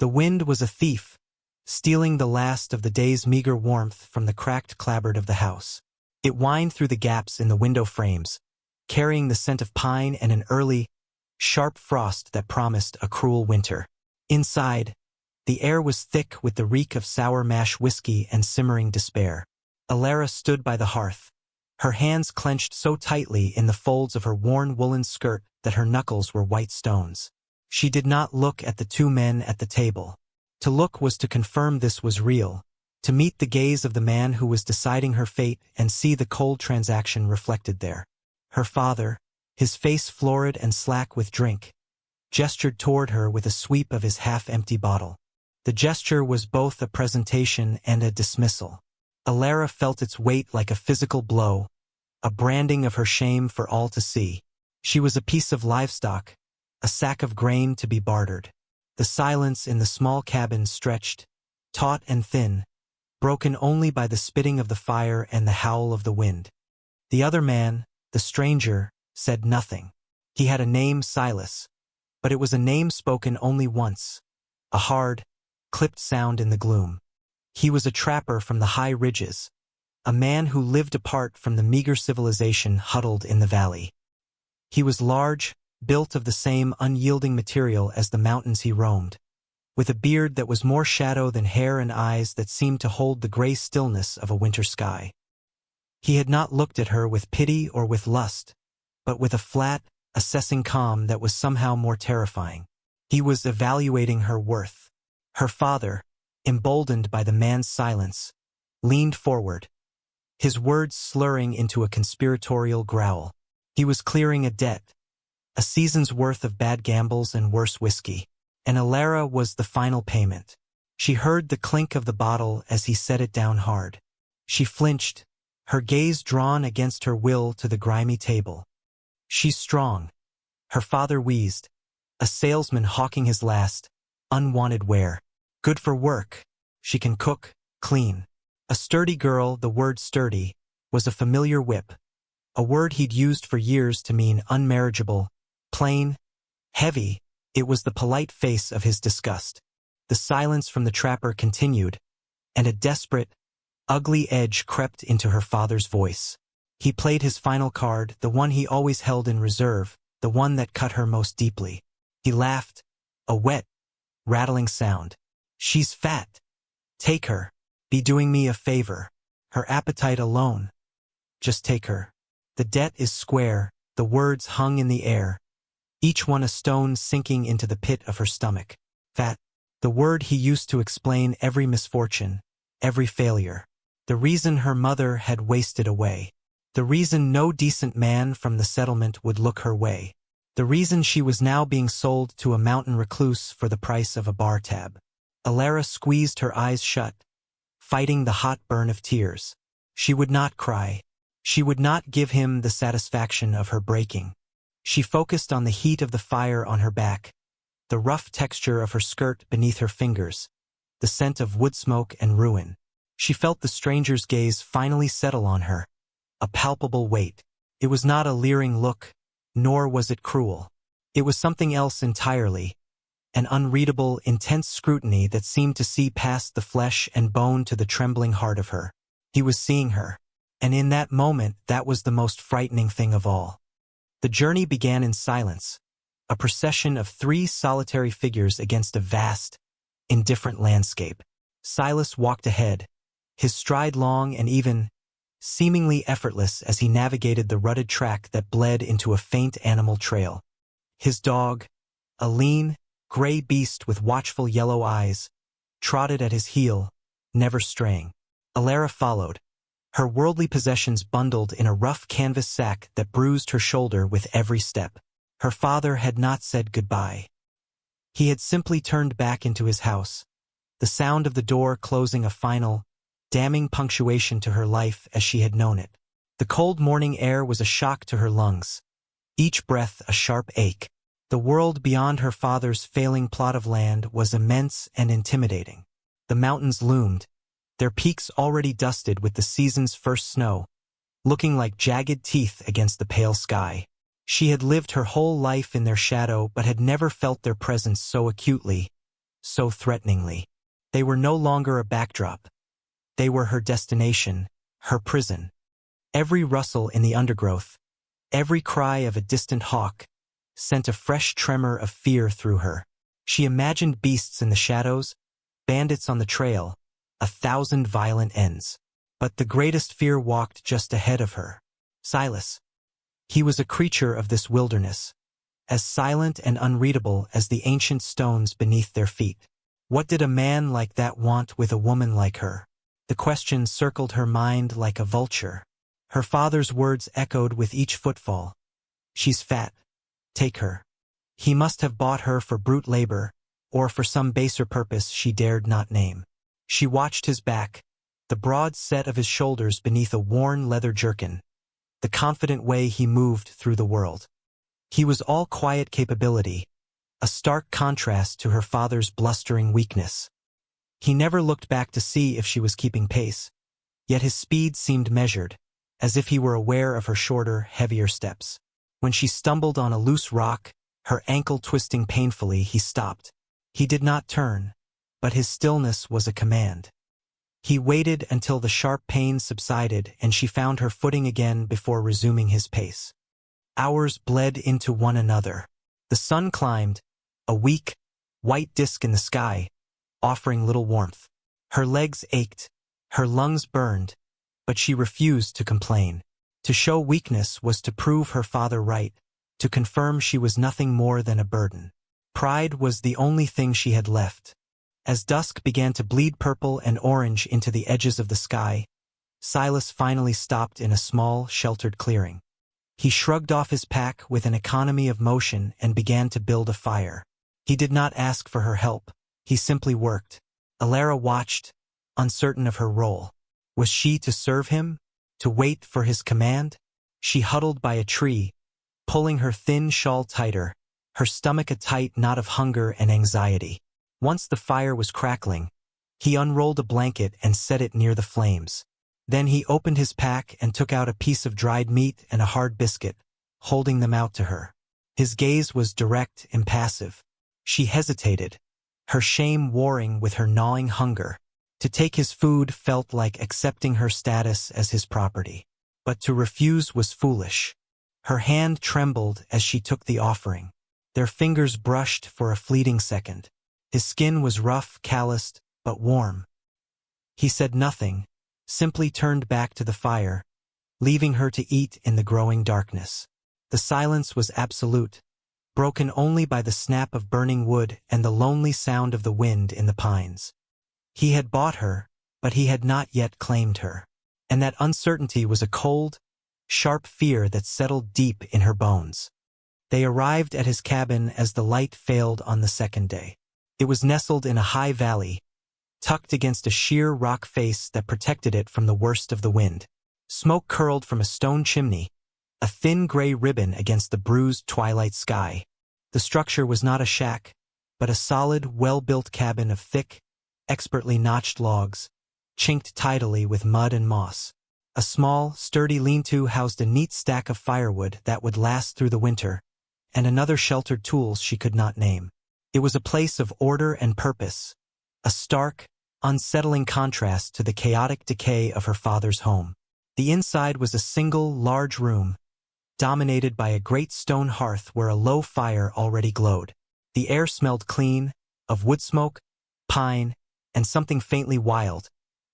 The wind was a thief, stealing the last of the day's meager warmth from the cracked clapboard of the house. It whined through the gaps in the window frames, carrying the scent of pine and an early, sharp frost that promised a cruel winter. Inside, the air was thick with the reek of sour mash whiskey and simmering despair. Alara stood by the hearth, her hands clenched so tightly in the folds of her worn woolen skirt that her knuckles were white stones. She did not look at the two men at the table. To look was to confirm this was real, to meet the gaze of the man who was deciding her fate and see the cold transaction reflected there. Her father, his face florid and slack with drink, gestured toward her with a sweep of his half-empty bottle. The gesture was both a presentation and a dismissal. Alara felt its weight like a physical blow, a branding of her shame for all to see. She was a piece of livestock, a sack of grain to be bartered. The silence in the small cabin stretched, taut and thin, broken only by the spitting of the fire and the howl of the wind. The other man, the stranger, said nothing. He had a name, Silas, but it was a name spoken only once, a hard, clipped sound in the gloom. He was a trapper from the high ridges, a man who lived apart from the meager civilization huddled in the valley. He was large, built of the same unyielding material as the mountains he roamed, with a beard that was more shadow than hair and eyes that seemed to hold the gray stillness of a winter sky. He had not looked at her with pity or with lust, but with a flat, assessing calm that was somehow more terrifying. He was evaluating her worth. Her father, emboldened by the man's silence, leaned forward, his words slurring into a conspiratorial growl. He was clearing a debt, a season's worth of bad gambles and worse whiskey, and Alara was the final payment. She heard the clink of the bottle as he set it down hard. She flinched, her gaze drawn against her will to the grimy table. "She's strong," her father wheezed, a salesman hawking his last, unwanted ware. "Good for work. She can cook, clean." A sturdy girl, the word sturdy, was a familiar whip, a word he'd used for years to mean unmarriageable, plain, heavy. It was the polite face of his disgust. The silence from the trapper continued, and a desperate, ugly edge crept into her father's voice. He played his final card, the one he always held in reserve, the one that cut her most deeply. He laughed, a wet, rattling sound. "She's fat. Take her. Be doing me a favor. Her appetite alone. Just take her. The debt is square." The words hung in the air, each one a stone sinking into the pit of her stomach. Fat. The word he used to explain every misfortune, every failure. The reason her mother had wasted away. The reason no decent man from the settlement would look her way. The reason she was now being sold to a mountain recluse for the price of a bar tab. Alara squeezed her eyes shut, fighting the hot burn of tears. She would not cry. She would not give him the satisfaction of her breaking. She focused on the heat of the fire on her back, the rough texture of her skirt beneath her fingers, the scent of wood smoke and ruin. She felt the stranger's gaze finally settle on her, a palpable weight. It was not a leering look, nor was it cruel. It was something else entirely, an unreadable, intense scrutiny that seemed to see past the flesh and bone to the trembling heart of her. He was seeing her, and in that moment that was the most frightening thing of all. The journey began in silence, a procession of 3 solitary figures against a vast, indifferent landscape. Silas walked ahead, his stride long and even, seemingly effortless as he navigated the rutted track that bled into a faint animal trail. His dog, a lean, gray beast with watchful yellow eyes, trotted at his heel, never straying. Alara followed, her worldly possessions bundled in a rough canvas sack that bruised her shoulder with every step. Her father had not said goodbye. He had simply turned back into his house, the sound of the door closing a final, damning punctuation to her life as she had known it. The cold morning air was a shock to her lungs, each breath a sharp ache. The world beyond her father's failing plot of land was immense and intimidating. The mountains loomed, their peaks already dusted with the season's first snow, looking like jagged teeth against the pale sky. She had lived her whole life in their shadow but had never felt their presence so acutely, so threateningly. They were no longer a backdrop. They were her destination, her prison. Every rustle in the undergrowth, every cry of a distant hawk, sent a fresh tremor of fear through her. She imagined beasts in the shadows, bandits on the trail, 1,000 violent ends. But the greatest fear walked just ahead of her. Silas. He was a creature of this wilderness, as silent and unreadable as the ancient stones beneath their feet. What did a man like that want with a woman like her? The question circled her mind like a vulture. Her father's words echoed with each footfall. She's fat. Take her. He must have bought her for brute labor, or for some baser purpose she dared not name. She watched his back, the broad set of his shoulders beneath a worn leather jerkin, the confident way he moved through the world. He was all quiet capability, a stark contrast to her father's blustering weakness. He never looked back to see if she was keeping pace, yet his speed seemed measured, as if he were aware of her shorter, heavier steps. When she stumbled on a loose rock, her ankle twisting painfully, he stopped. He did not turn, but his stillness was a command. He waited until the sharp pain subsided and she found her footing again before resuming his pace. Hours bled into one another. The sun climbed, a weak, white disk in the sky, offering little warmth. Her legs ached, her lungs burned, but she refused to complain. To show weakness was to prove her father right, to confirm she was nothing more than a burden. Pride was the only thing she had left. As dusk began to bleed purple and orange into the edges of the sky, Silas finally stopped in a small, sheltered clearing. He shrugged off his pack with an economy of motion and began to build a fire. He did not ask for her help. He simply worked. Alara watched, uncertain of her role. Was she to serve him? To wait for his command? She huddled by a tree, pulling her thin shawl tighter, her stomach a tight knot of hunger and anxiety. Once the fire was crackling, he unrolled a blanket and set it near the flames. Then he opened his pack and took out a piece of dried meat and a hard biscuit, holding them out to her. His gaze was direct, impassive. She hesitated, her shame warring with her gnawing hunger. To take his food felt like accepting her status as his property. But to refuse was foolish. Her hand trembled as she took the offering. Their fingers brushed for a fleeting second. His skin was rough, calloused, but warm. He said nothing, simply turned back to the fire, leaving her to eat in the growing darkness. The silence was absolute, broken only by the snap of burning wood and the lonely sound of the wind in the pines. He had bought her, but he had not yet claimed her. And that uncertainty was a cold, sharp fear that settled deep in her bones. They arrived at his cabin as the light failed on the second day. It was nestled in a high valley, tucked against a sheer rock face that protected it from the worst of the wind. Smoke curled from a stone chimney, a thin gray ribbon against the bruised twilight sky. The structure was not a shack, but a solid, well-built cabin of thick, expertly notched logs, chinked tidily with mud and moss. A small, sturdy lean-to housed a neat stack of firewood that would last through the winter, and another sheltered tools she could not name. It was a place of order and purpose, a stark, unsettling contrast to the chaotic decay of her father's home. The inside was a single, large room, dominated by a great stone hearth where a low fire already glowed. The air smelled clean, of wood smoke, pine, and something faintly wild,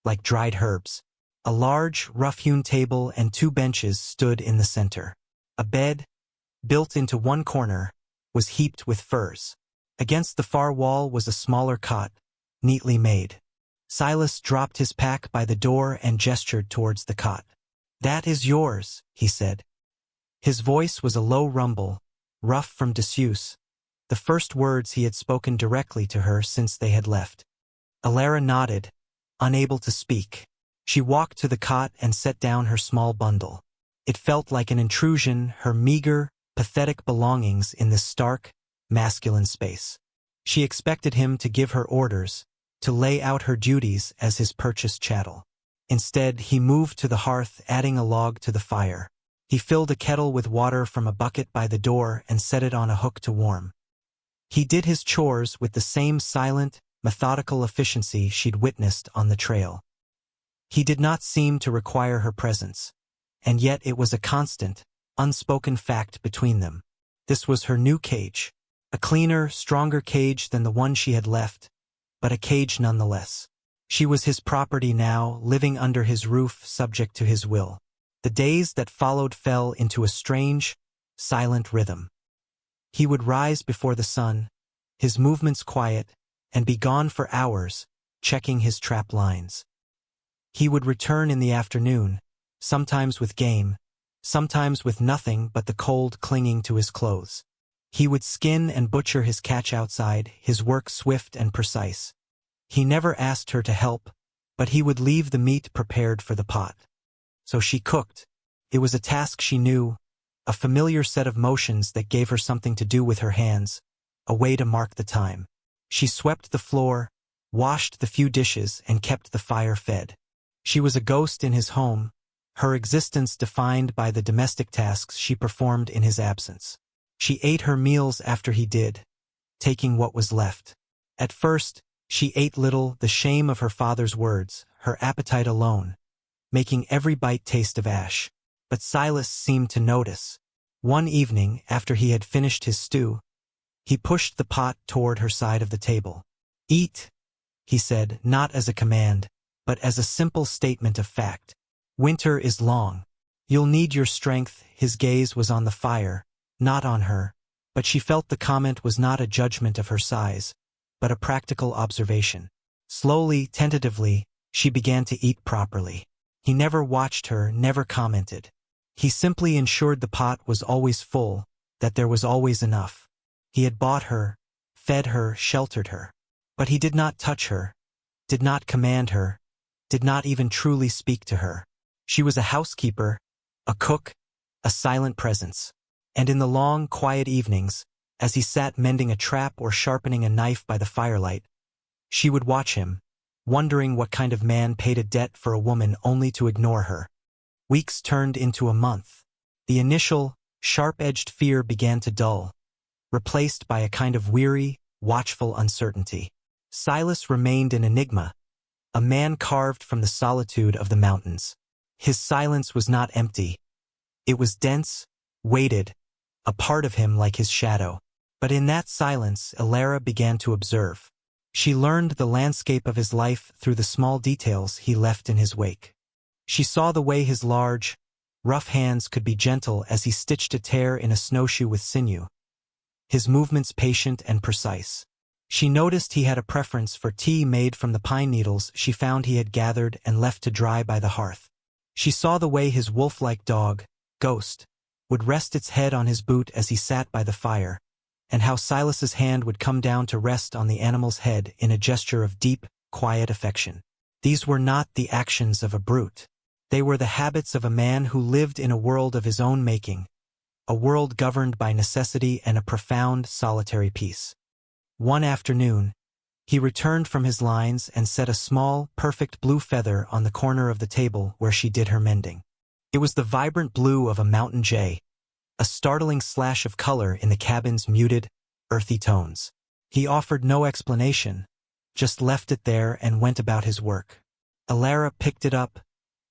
like dried herbs. A large, rough-hewn table and 2 benches stood in the center. A bed, built into one corner, was heaped with furs. Against the far wall was a smaller cot, neatly made. Silas dropped his pack by the door and gestured towards the cot. "That is yours," he said. His voice was a low rumble, rough from disuse, the first words he had spoken directly to her since they had left. Alara nodded, unable to speak. She walked to the cot and set down her small bundle. It felt like an intrusion, her meager, pathetic belongings in this stark, masculine space. She expected him to give her orders, to lay out her duties as his purchased chattel. Instead, he moved to the hearth, adding a log to the fire. He filled a kettle with water from a bucket by the door and set it on a hook to warm. He did his chores with the same silent, methodical efficiency she'd witnessed on the trail. He did not seem to require her presence, and yet it was a constant, unspoken fact between them. This was her new cage, a cleaner, stronger cage than the one she had left, but a cage nonetheless. She was his property now, living under his roof, subject to his will. The days that followed fell into a strange, silent rhythm. He would rise before the sun, his movements quiet, and be gone for hours, checking his trap lines. He would return in the afternoon, sometimes with game, sometimes with nothing but the cold clinging to his clothes. He would skin and butcher his catch outside, his work swift and precise. He never asked her to help, but he would leave the meat prepared for the pot. So she cooked. It was a task she knew, a familiar set of motions that gave her something to do with her hands, a way to mark the time. She swept the floor, washed the few dishes, and kept the fire fed. She was a ghost in his home, her existence defined by the domestic tasks she performed in his absence. She ate her meals after he did, taking what was left. At first, she ate little, the shame of her father's words, her appetite alone, making every bite taste of ash. But Silas seemed to notice. One evening, after he had finished his stew, he pushed the pot toward her side of the table. "Eat," he said, not as a command, but as a simple statement of fact. "Winter is long. You'll need your strength." His gaze was on the fire, not on her, but she felt the comment was not a judgment of her size, but a practical observation. Slowly, tentatively, she began to eat properly. He never watched her, never commented. He simply ensured the pot was always full, that there was always enough. He had bought her, fed her, sheltered her. But he did not touch her, did not command her, did not even truly speak to her. She was a housekeeper, a cook, a silent presence. And in the long, quiet evenings, as he sat mending a trap or sharpening a knife by the firelight, she would watch him, wondering what kind of man paid a debt for a woman only to ignore her. Weeks turned into a month. The initial, sharp-edged fear began to dull, replaced by a kind of weary, watchful uncertainty. Silas remained an enigma, a man carved from the solitude of the mountains. His silence was not empty. It was dense, weighted, a part of him like his shadow. But in that silence, Elara began to observe. She learned the landscape of his life through the small details he left in his wake. She saw the way his large, rough hands could be gentle as he stitched a tear in a snowshoe with sinew, his movements patient and precise. She noticed he had a preference for tea made from the pine needles she found he had gathered and left to dry by the hearth. She saw the way his wolf-like dog, Ghost, would rest its head on his boot as he sat by the fire, and how Silas's hand would come down to rest on the animal's head in a gesture of deep, quiet affection. These were not the actions of a brute. They were the habits of a man who lived in a world of his own making, a world governed by necessity and a profound, solitary peace. One afternoon, he returned from his lines and set a small, perfect blue feather on the corner of the table where she did her mending. It was the vibrant blue of a mountain jay, a startling slash of color in the cabin's muted, earthy tones. He offered no explanation, just left it there and went about his work. Elara picked it up,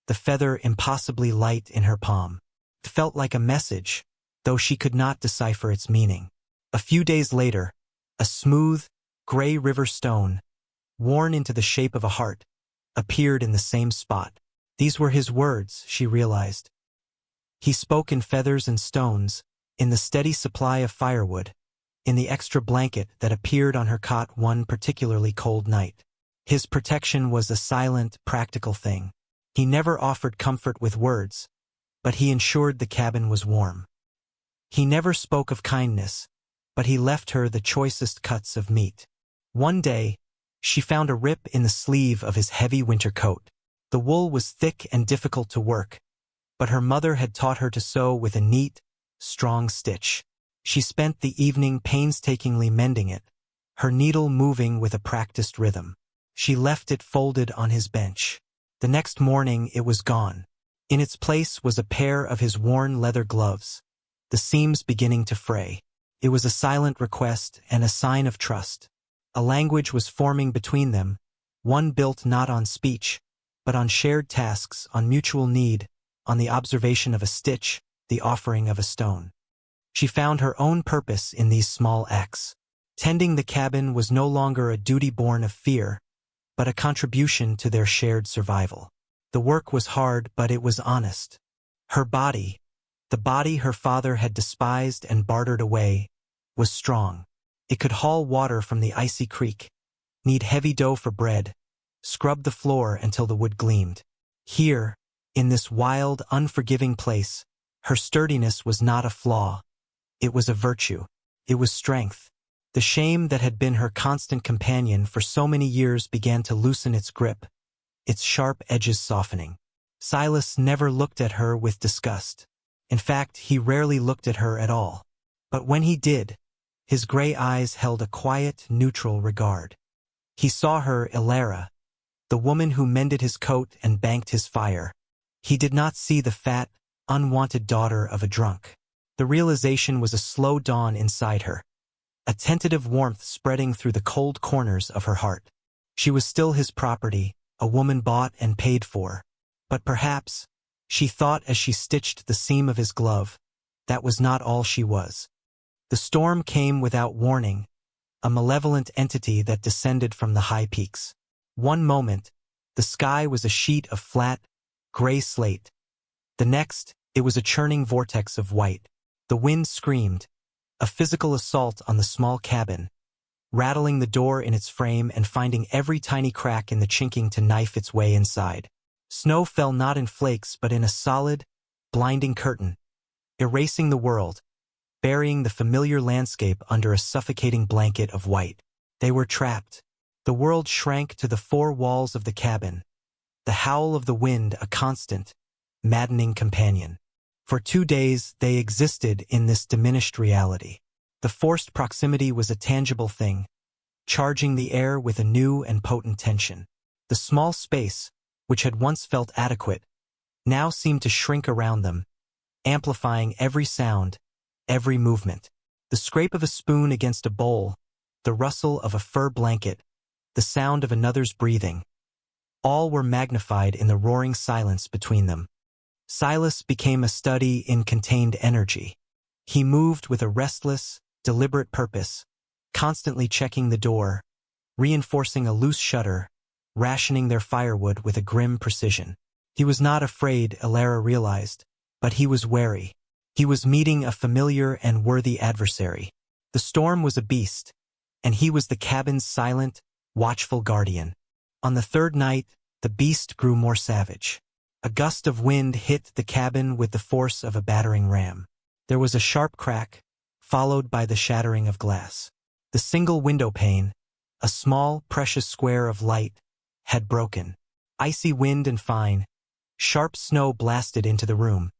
the feather impossibly light in her palm. It felt like a message, though she could not decipher its meaning. A few days later, a smooth, gray river stone, worn into the shape of a heart, appeared in the same spot. These were his words, she realized. He spoke in feathers and stones, in the steady supply of firewood, in the extra blanket that appeared on her cot one particularly cold night. His protection was a silent, practical thing. He never offered comfort with words, but he ensured the cabin was warm. He never spoke of kindness, but he left her the choicest cuts of meat. One day, she found a rip in the sleeve of his heavy winter coat. The wool was thick and difficult to work, but her mother had taught her to sew with a neat, strong stitch. She spent the evening painstakingly mending it, her needle moving with a practiced rhythm. She left it folded on his bench. The next morning it was gone. In its place was a pair of his worn leather gloves, the seams beginning to fray. It was a silent request and a sign of trust. A language was forming between them, one built not on speech, but on shared tasks, on mutual need, on the observation of a stitch, the offering of a stone. She found her own purpose in these small acts. Tending the cabin was no longer a duty born of fear, but a contribution to their shared survival. The work was hard, but it was honest. Her body, the body her father had despised and bartered away, was strong. It could haul water from the icy creek, knead heavy dough for bread, scrub the floor until the wood gleamed. Here, in this wild, unforgiving place, her sturdiness was not a flaw. It was a virtue. It was strength. The shame that had been her constant companion for so many years began to loosen its grip, its sharp edges softening. Silas never looked at her with disgust. In fact, he rarely looked at her at all. But when he did, his gray eyes held a quiet, neutral regard. He saw her, Ilara, the woman who mended his coat and banked his fire. He did not see the fat, unwanted daughter of a drunk. The realization was a slow dawn inside her, a tentative warmth spreading through the cold corners of her heart. She was still his property, a woman bought and paid for. But perhaps, she thought as she stitched the seam of his glove, that was not all she was. The storm came without warning, a malevolent entity that descended from the high peaks. One moment, the sky was a sheet of flat, gray slate. The next, it was a churning vortex of white. The wind screamed, a physical assault on the small cabin, rattling the door in its frame and finding every tiny crack in the chinking to knife its way inside. Snow fell not in flakes but in a solid, blinding curtain, erasing the world, burying the familiar landscape under a suffocating blanket of white. They were trapped. The world shrank to the four walls of the cabin, the howl of the wind a constant, maddening companion. For 2 days they existed in this diminished reality. The forced proximity was a tangible thing, charging the air with a new and potent tension. The small space, which had once felt adequate, now seemed to shrink around them, amplifying every sound, every movement. The scrape of a spoon against a bowl, the rustle of a fur blanket, the sound of another's breathing. All were magnified in the roaring silence between them. Silas became a study in contained energy. He moved with a restless, deliberate purpose, constantly checking the door, reinforcing a loose shutter, rationing their firewood with a grim precision. He was not afraid, Ilara realized, but he was wary. He was meeting a familiar and worthy adversary. The storm was a beast, and he was the cabin's silent, watchful guardian. On the third night, the beast grew more savage. A gust of wind hit the cabin with the force of a battering ram. There was a sharp crack, followed by the shattering of glass. The single window pane, a small, precious square of light, had broken. Icy wind and fine, sharp snow blasted into the room,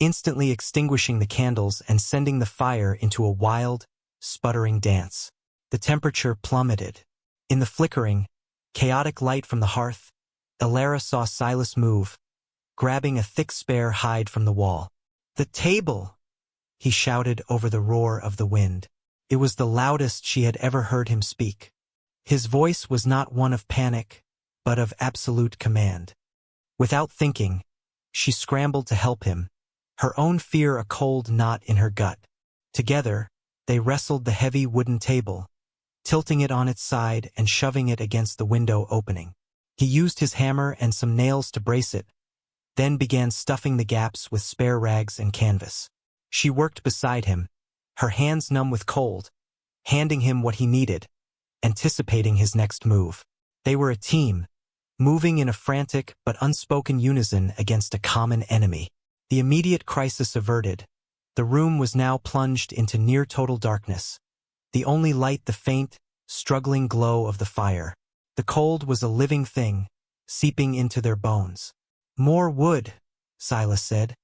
instantly extinguishing the candles and sending the fire into a wild, sputtering dance. The temperature plummeted. In the flickering, chaotic light from the hearth, Ilara saw Silas move, grabbing a thick spare hide from the wall. "The table!" he shouted over the roar of the wind. It was the loudest she had ever heard him speak. His voice was not one of panic, but of absolute command. Without thinking, she scrambled to help him, her own fear a cold knot in her gut. Together, they wrestled the heavy wooden table, tilting it on its side and shoving it against the window opening. He used his hammer and some nails to brace it, then began stuffing the gaps with spare rags and canvas. She worked beside him, her hands numb with cold, handing him what he needed, anticipating his next move. They were a team, moving in a frantic but unspoken unison against a common enemy. The immediate crisis averted, the room was now plunged into near-total darkness, the only light the faint, struggling glow of the fire. The cold was a living thing, seeping into their bones. "More wood," Silas said,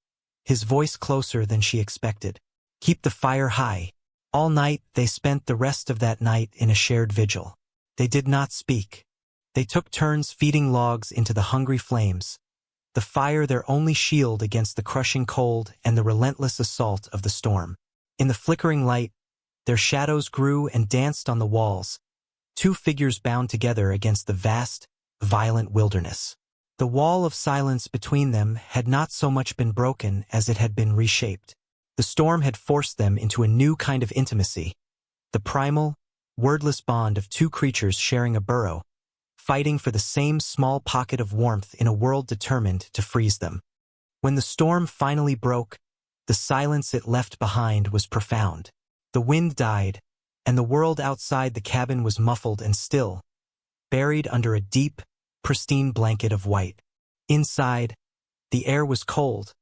his voice closer than she expected. "Keep the fire high." All night they spent the rest of that night in a shared vigil. They did not speak. They took turns feeding logs into the hungry flames, the fire their only shield against the crushing cold and the relentless assault of the storm. In the flickering light, Their shadows grew and danced on the walls, two figures bound together against the vast, violent wilderness. The wall of silence between them had not so much been broken as it had been reshaped. The storm had forced them into a new kind of intimacy, the primal, wordless bond of two creatures sharing a burrow, fighting for the same small pocket of warmth in a world determined to freeze them. When the storm finally broke, the silence it left behind was profound. The wind died, and the world outside the cabin was muffled and still, buried under a deep, pristine blanket of white. Inside, the air was cold,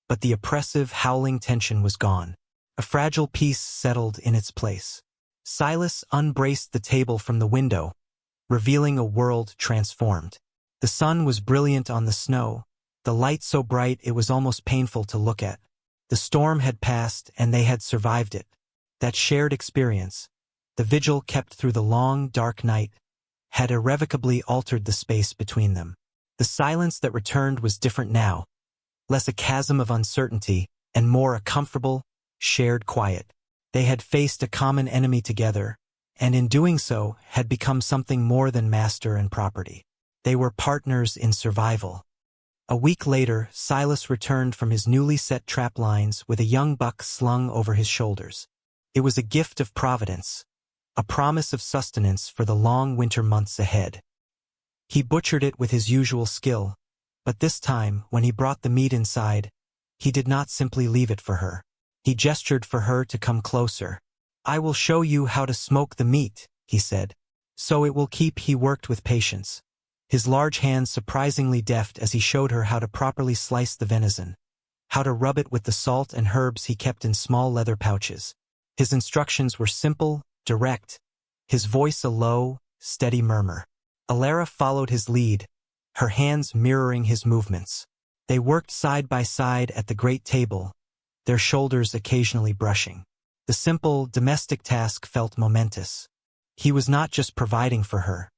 but the oppressive, howling tension was gone. A fragile peace settled in its place. Silas unbraced the table from the window, revealing a world transformed. The sun was brilliant on the snow, the light so bright it was almost painful to look at. The storm had passed and they had survived it. That shared experience, the vigil kept through the long, dark night, had irrevocably altered the space between them. The silence that returned was different now, less a chasm of uncertainty and more a comfortable, shared quiet. They had faced a common enemy together, and in doing so had become something more than master and property. They were partners in survival. A week later, Silas returned from his newly set trap lines with a young buck slung over his shoulders. It was a gift of Providence, a promise of sustenance for the long winter months ahead. He butchered it with his usual skill, but this time, when he brought the meat inside, he did not simply leave it for her. He gestured for her to come closer. "I will show you how to smoke the meat," he said. "So it will keep." He worked with patience, his large hands surprisingly deft as he showed her how to properly slice the venison, how to rub it with the salt and herbs he kept in small leather pouches. His instructions were simple, direct, his voice a low, steady murmur. Alara followed his lead, her hands mirroring his movements. They worked side by side at the great table, their shoulders occasionally brushing. The simple, domestic task felt momentous. He was not just providing for her.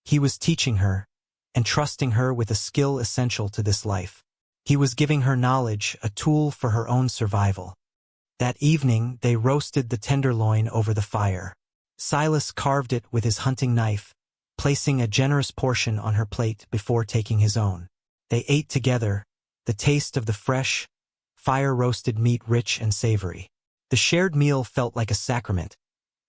He was teaching her, and trusting her with a skill essential to this life. He was giving her knowledge, a tool for her own survival. That evening, they roasted the tenderloin over the fire. Silas carved it with his hunting knife, placing a generous portion on her plate before taking his own. They ate together, the taste of the fresh, fire-roasted meat rich and savory. The shared meal felt like a sacrament,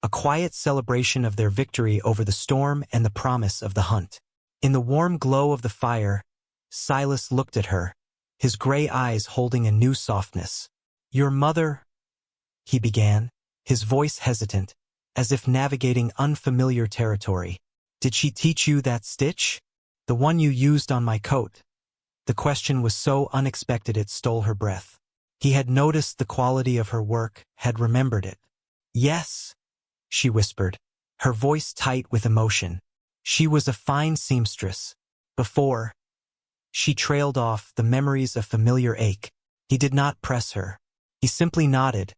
a quiet celebration of their victory over the storm and the promise of the hunt. In the warm glow of the fire, Silas looked at her, his gray eyes holding a new softness. "Your mother," he began, his voice hesitant, as if navigating unfamiliar territory. "Did she teach you that stitch? The one you used on my coat?" The question was so unexpected it stole her breath. He had noticed the quality of her work, had remembered it. "Yes," she whispered, her voice tight with emotion. "She was a fine seamstress. Before." She trailed off, the memories a familiar ache. He did not press her. He simply nodded,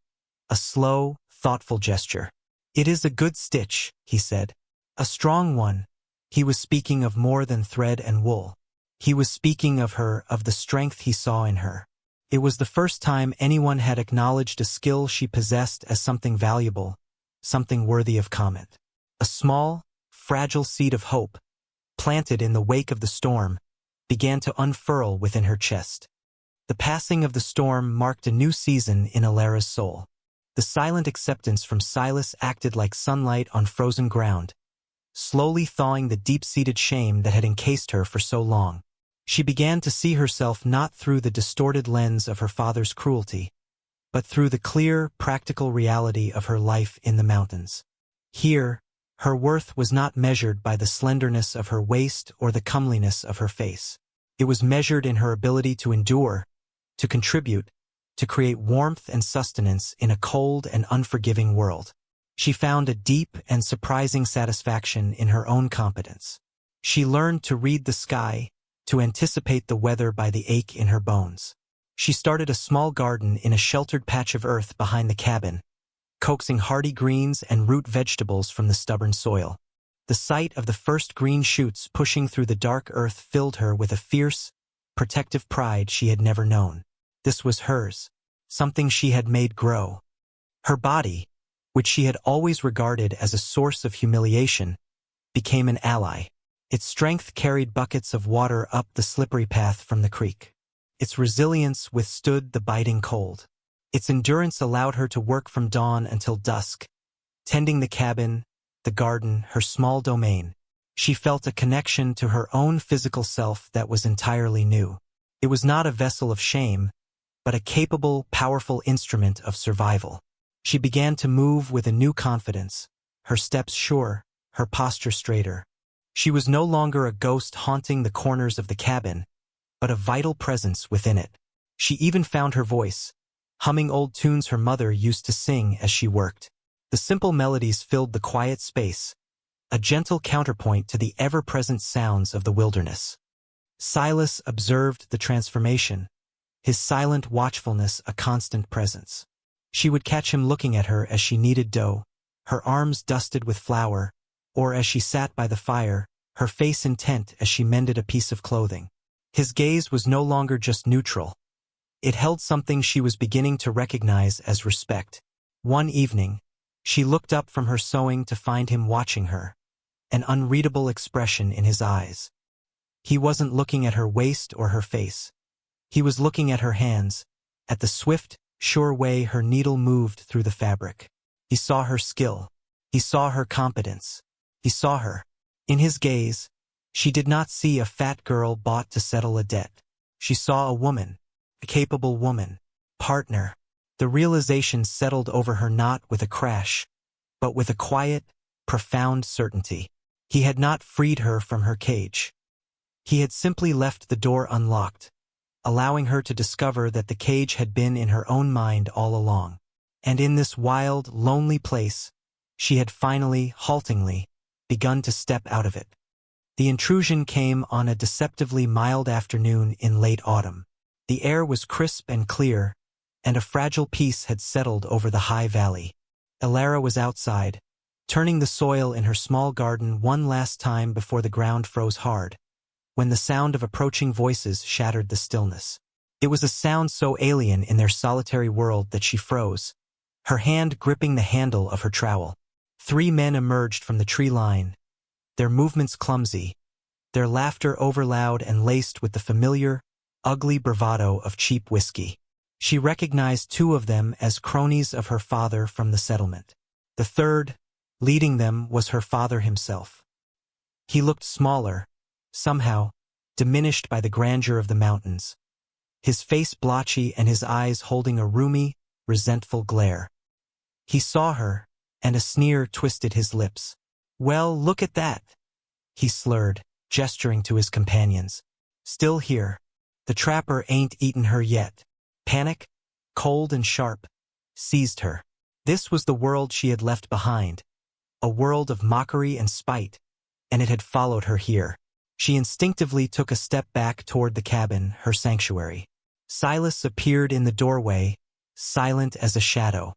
a slow, thoughtful gesture. "It is a good stitch," he said. "A strong one." He was speaking of more than thread and wool. He was speaking of her, of the strength he saw in her. It was the first time anyone had acknowledged a skill she possessed as something valuable, something worthy of comment. A small, fragile seed of hope, planted in the wake of the storm, began to unfurl within her chest. The passing of the storm marked a new season in Alara's soul. The silent acceptance from Silas acted like sunlight on frozen ground, slowly thawing the deep-seated shame that had encased her for so long. She began to see herself not through the distorted lens of her father's cruelty, but through the clear, practical reality of her life in the mountains. Here, her worth was not measured by the slenderness of her waist or the comeliness of her face. It was measured in her ability to endure, to contribute, to create warmth and sustenance in a cold and unforgiving world. She found a deep and surprising satisfaction in her own competence. She learned to read the sky, to anticipate the weather by the ache in her bones. She started a small garden in a sheltered patch of earth behind the cabin, coaxing hardy greens and root vegetables from the stubborn soil. The sight of the first green shoots pushing through the dark earth filled her with a fierce, protective pride she had never known. This was hers, something she had made grow. Her body, which she had always regarded as a source of humiliation, became an ally. Its strength carried buckets of water up the slippery path from the creek. Its resilience withstood the biting cold. Its endurance allowed her to work from dawn until dusk, tending the cabin, the garden, her small domain. She felt a connection to her own physical self that was entirely new. It was not a vessel of shame, but a capable, powerful instrument of survival. She began to move with a new confidence, her steps sure, her posture straighter. She was no longer a ghost haunting the corners of the cabin, but a vital presence within it. She even found her voice, humming old tunes her mother used to sing as she worked. The simple melodies filled the quiet space, a gentle counterpoint to the ever-present sounds of the wilderness. Silas observed the transformation, his silent watchfulness a constant presence. She would catch him looking at her as she kneaded dough, her arms dusted with flour, or as she sat by the fire, her face intent as she mended a piece of clothing. His gaze was no longer just neutral. It held something she was beginning to recognize as respect. One evening, she looked up from her sewing to find him watching her, an unreadable expression in his eyes. He wasn't looking at her waist or her face. He was looking at her hands, at the swift, sure way her needle moved through the fabric. He saw her skill. He saw her competence. He saw her. In his gaze, she did not see a fat girl bought to settle a debt. She saw a woman, a capable woman, partner. The realization settled over her not with a crash, but with a quiet, profound certainty. He had not freed her from her cage. He had simply left the door unlocked, allowing her to discover that the cage had been in her own mind all along. And in this wild, lonely place, she had finally, haltingly, begun to step out of it. The intrusion came on a deceptively mild afternoon in late autumn. The air was crisp and clear, and a fragile peace had settled over the high valley. Elara was outside, turning the soil in her small garden one last time before the ground froze hard, when the sound of approaching voices shattered the stillness. It was a sound so alien in their solitary world that she froze, her hand gripping the handle of her trowel. 3 men emerged from the tree line, their movements clumsy, their laughter overloud and laced with the familiar, ugly bravado of cheap whiskey. She recognized 2 of them as cronies of her father from the settlement. The third, leading them, was her father himself. He looked smaller, somehow, diminished by the grandeur of the mountains, his face blotchy and his eyes holding a rheumy, resentful glare. He saw her, and a sneer twisted his lips. "Well, look at that," he slurred, gesturing to his companions. "Still here. The trapper ain't eaten her yet." Panic, cold and sharp, seized her. This was the world she had left behind, a world of mockery and spite, and it had followed her here. She instinctively took a step back toward the cabin, her sanctuary. Silas appeared in the doorway, silent as a shadow.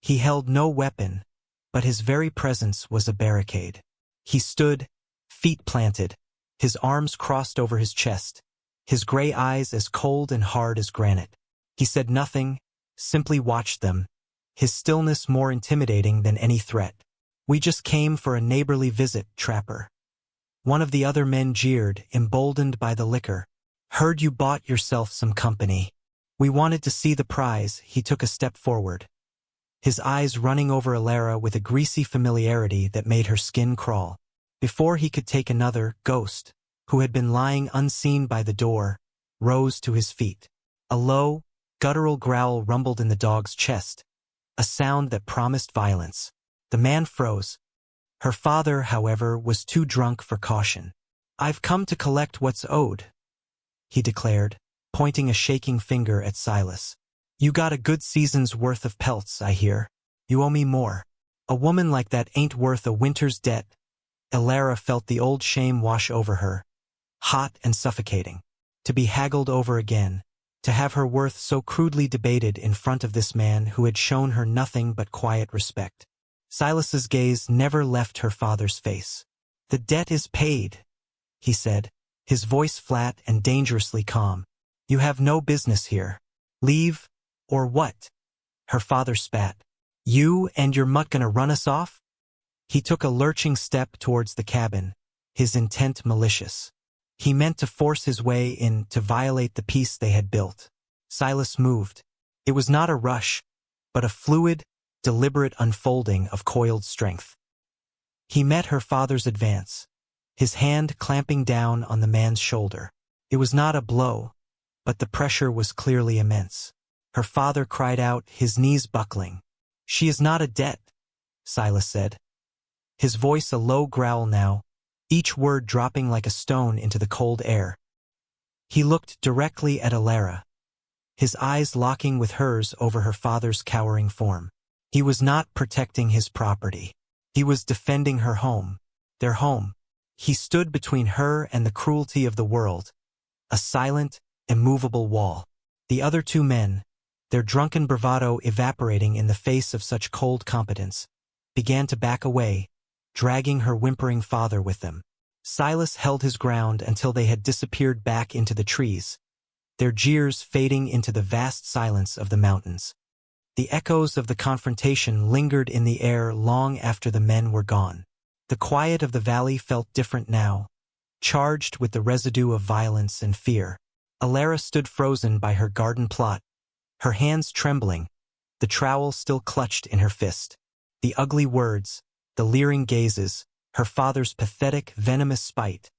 He held no weapon, but his very presence was a barricade. He stood, feet planted, his arms crossed over his chest, his gray eyes as cold and hard as granite. He said nothing, simply watched them, his stillness more intimidating than any threat. "We just came for a neighborly visit, trapper." One of the other men jeered, emboldened by the liquor. "Heard you bought yourself some company." "We wanted to see the prize." He took a step forward, his eyes running over Elara with a greasy familiarity that made her skin crawl. Before he could take another, Ghost, who had been lying unseen by the door, rose to his feet. A low, guttural growl rumbled in the dog's chest, a sound that promised violence. The man froze. Her father, however, was too drunk for caution. "I've come to collect what's owed," he declared, pointing a shaking finger at Silas. "You got a good season's worth of pelts, I hear. You owe me more. A woman like that ain't worth a winter's debt." Elara felt the old shame wash over her, hot and suffocating. To be haggled over again, to have her worth so crudely debated in front of this man who had shown her nothing but quiet respect. Silas's gaze never left her father's face. "The debt is paid," he said, his voice flat and dangerously calm. "You have no business here. Leave, or what?" Her father spat. You and your mutt gonna run us off? He took a lurching step towards the cabin, his intent malicious. He meant to force his way in to violate the peace they had built. Silas moved. It was not a rush, but a fluid, deliberate unfolding of coiled strength. He met her father's advance, his hand clamping down on the man's shoulder. It was not a blow, but the pressure was clearly immense. Her father cried out, his knees buckling. "She is not a debt," Silas said. His voice a low growl now, each word dropping like a stone into the cold air. He looked directly at Alara, his eyes locking with hers over her father's cowering form. He was not protecting his property. He was defending her home, their home. He stood between her and the cruelty of the world, a silent, immovable wall. The other two men, their drunken bravado evaporating in the face of such cold competence, began to back away, dragging her whimpering father with them. Silas held his ground until they had disappeared back into the trees, their jeers fading into the vast silence of the mountains. The echoes of the confrontation lingered in the air long after the men were gone. The quiet of the valley felt different now, charged with the residue of violence and fear. Alara stood frozen by her garden plot, her hands trembling, the trowel still clutched in her fist. The ugly words, the leering gazes, her father's pathetic, venomous spite.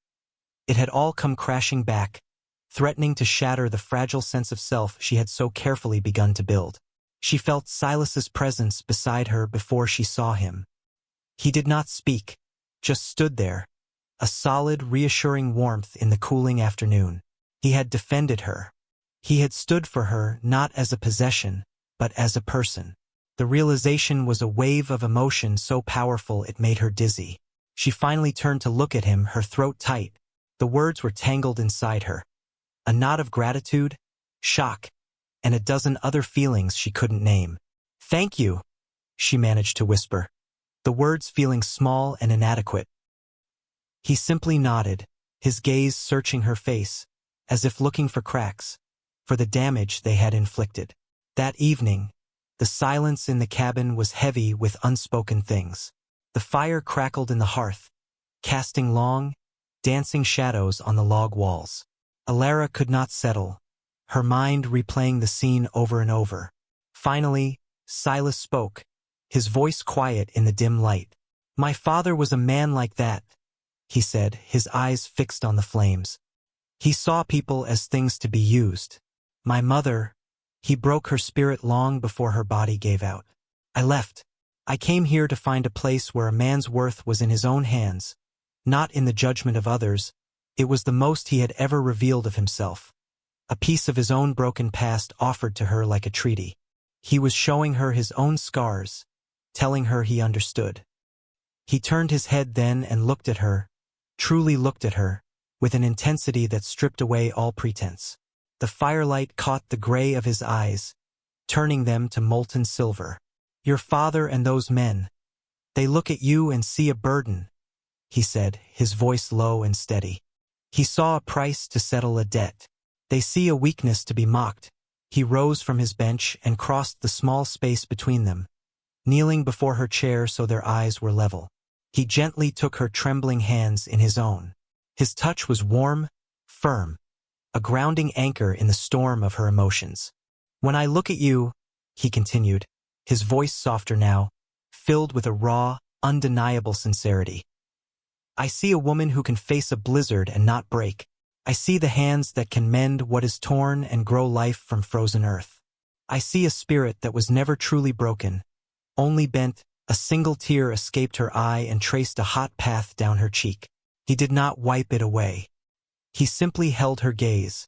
It had all come crashing back, threatening to shatter the fragile sense of self she had so carefully begun to build. She felt Silas's presence beside her before she saw him. He did not speak, just stood there, a solid, reassuring warmth in the cooling afternoon. He had defended her. He had stood for her not as a possession, but as a person. The realization was a wave of emotion so powerful it made her dizzy. She finally turned to look at him, her throat tight. The words were tangled inside her. A knot of gratitude, shock, and a dozen other feelings she couldn't name. "Thank you," she managed to whisper, the words feeling small and inadequate. He simply nodded, his gaze searching her face, as if looking for cracks, for the damage they had inflicted. That evening, the silence in the cabin was heavy with unspoken things. The fire crackled in the hearth, casting long, dancing shadows on the log walls. Alara could not settle, her mind replaying the scene over and over. Finally, Silas spoke, his voice quiet in the dim light. "My father was a man like that," he said, his eyes fixed on the flames. "He saw people as things to be used. My mother, he broke her spirit long before her body gave out. I left. I came here to find a place where a man's worth was in his own hands, not in the judgment of others. It was the most he had ever revealed of himself. A piece of his own broken past offered to her like a treaty. He was showing her his own scars, telling her he understood." He turned his head then and looked at her, truly looked at her, with an intensity that stripped away all pretense. The firelight caught the gray of his eyes, turning them to molten silver. "Your father and those men, they look at you and see a burden," he said, his voice low and steady. He saw a price to settle a debt. "They see a weakness to be mocked." He rose from his bench and crossed the small space between them, kneeling before her chair so their eyes were level. He gently took her trembling hands in his own. His touch was warm, firm, a grounding anchor in the storm of her emotions. "When I look at you," he continued, his voice softer now, filled with a raw, undeniable sincerity, "I see a woman who can face a blizzard and not break. I see the hands that can mend what is torn and grow life from frozen earth. I see a spirit that was never truly broken, only bent. A single tear escaped her eye and traced a hot path down her cheek. He did not wipe it away. He simply held her gaze,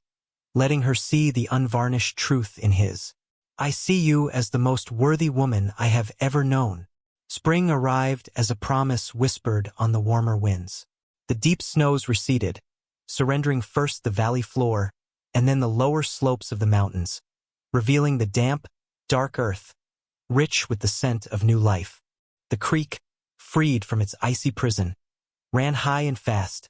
letting her see the unvarnished truth in his. I see you as the most worthy woman I have ever known." Spring arrived as a promise whispered on the warmer winds. The deep snows receded, surrendering first the valley floor and then the lower slopes of the mountains, revealing the damp, dark earth, rich with the scent of new life. The creek, freed from its icy prison, ran high and fast,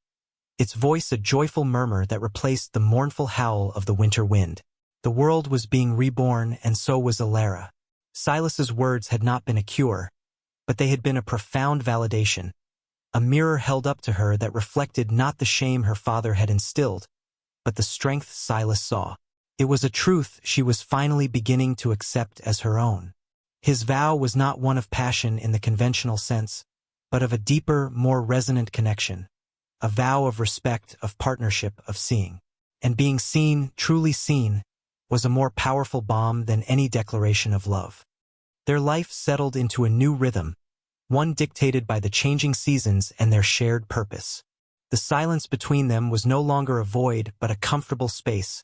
its voice a joyful murmur that replaced the mournful howl of the winter wind. The world was being reborn, and so was Alara. Silas's words had not been a cure, but they had been a profound validation, a mirror held up to her that reflected not the shame her father had instilled, but the strength Silas saw. It was a truth she was finally beginning to accept as her own. His vow was not one of passion in the conventional sense, but of a deeper, more resonant connection, a vow of respect, of partnership, of seeing. And being seen, truly seen, was a more powerful balm than any declaration of love. Their life settled into a new rhythm, one dictated by the changing seasons and their shared purpose. The silence between them was no longer a void but a comfortable space,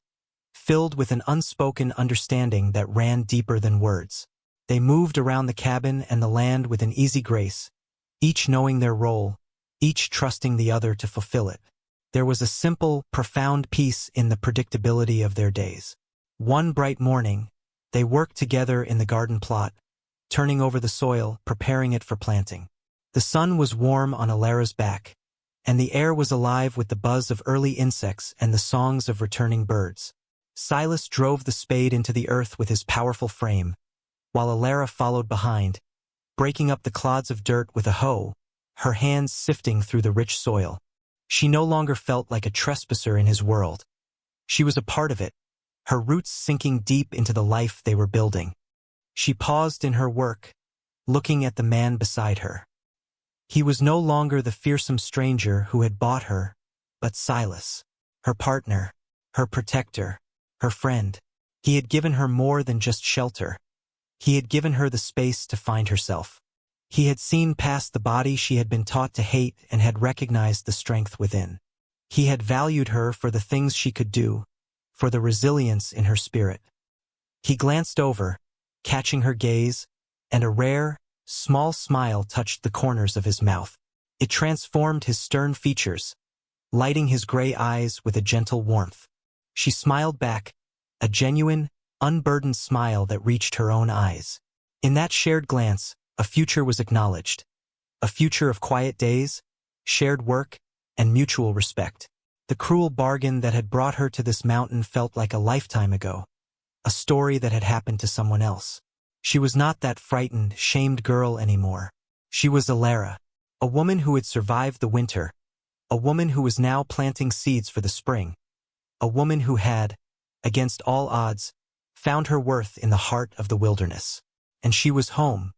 filled with an unspoken understanding that ran deeper than words. They moved around the cabin and the land with an easy grace, each knowing their role, each trusting the other to fulfill it. There was a simple, profound peace in the predictability of their days. One bright morning, they worked together in the garden plot, turning over the soil, preparing it for planting. The sun was warm on Alara's back, and the air was alive with the buzz of early insects and the songs of returning birds. Silas drove the spade into the earth with his powerful frame, while Alara followed behind, breaking up the clods of dirt with a hoe, her hands sifting through the rich soil. She no longer felt like a trespasser in his world. She was a part of it, her roots sinking deep into the life they were building. She paused in her work, looking at the man beside her. He was no longer the fearsome stranger who had bought her, but Silas, her partner, her protector, her friend. He had given her more than just shelter. He had given her the space to find herself. He had seen past the body she had been taught to hate and had recognized the strength within. He had valued her for the things she could do, for the resilience in her spirit. He glanced over, catching her gaze, and a rare, small smile touched the corners of his mouth. It transformed his stern features, lighting his gray eyes with a gentle warmth. She smiled back, a genuine, unburdened smile that reached her own eyes. In that shared glance, a future was acknowledged, a future of quiet days, shared work, and mutual respect. The cruel bargain that had brought her to this mountain felt like a lifetime ago, a story that had happened to someone else. She was not that frightened, shamed girl anymore. She was Alara, a woman who had survived the winter, a woman who was now planting seeds for the spring, a woman who had, against all odds, found her worth in the heart of the wilderness. And she was home,